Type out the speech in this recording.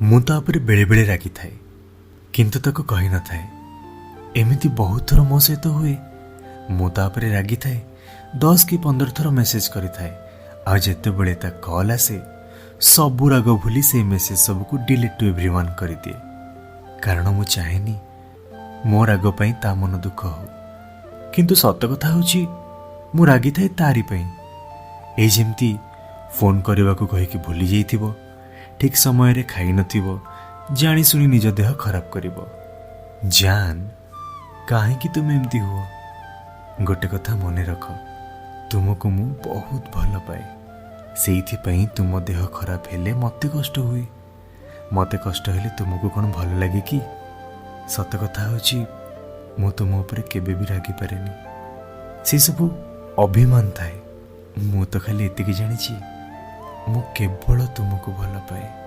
ମୁଁ ତା ଉପରେ ବେଳେ ବେଳେ ରାଗିଥାଏ, କିନ୍ତୁ ତାକୁ କହି ନଥାଏ। ଏମିତି ବହୁତ ଥର ମୋ ସହିତ ହୁଏ। ମୁଁ ତା ଉପରେ ରାଗିଥାଏ, 10 କି 15 ଥର ମେସେଜ କରିଥାଏ, ଆଉ ଯେତେବେଳେ ତା କଲ୍ ଆସେ ସବୁ ରାଗ ଭୁଲି ସେଇ ମେସେଜ ସବୁକୁ ଡିଲିଟ୍ ଟୁ ଏଭ୍ରିୱାନ୍ କରିଦିଏ। କାରଣ ମୁଁ ଚାହେଁନି ମୋ ରାଗ ପାଇଁ ତା ମନ ଦୁଃଖ ହଉ। କିନ୍ତୁ ସତ କଥା ହେଉଛି ମୁଁ ରାଗିଥାଏ ତାରି ପାଇଁ। ଏଇ ଯେମିତି ଫୋନ୍ କରିବାକୁ କହିକି ଭୁଲି ଯାଇଥିବ, ଠିକ୍ ସମୟରେ ଖାଇନଥିବ, ଜାଣିଶୁଣି ନିଜ ଦେହ ଖରାପ କରିବ। ଜାନ୍, କାହିଁକି ତୁମେ ଏମିତି ହୁଅ? ଗୋଟେ କଥା ମନେ ରଖ, ତୁମକୁ ମୁଁ ବହୁତ ଭଲ ପାଏ। ସେଇଥିପାଇଁ ତୁମ ଦେହ ଖରାପ ହେଲେ ମୋତେ କଷ୍ଟ ହୁଏ। ମୋତେ କଷ୍ଟ ହେଲେ ତୁମକୁ କ'ଣ ଭଲ ଲାଗେ କି? ସତ କଥା ହେଉଛି ମୁଁ ତୁମ ଉପରେ କେବେ ବି ରାଗିପାରେନି। ସେସବୁ ଅଭିମାନ ଥାଏ। ମୁଁ ତ ଖାଲି ଏତିକି ଜାଣିଛି, ମୁଁ କେବଳ ତୁମକୁ ଭଲ ପାଏ।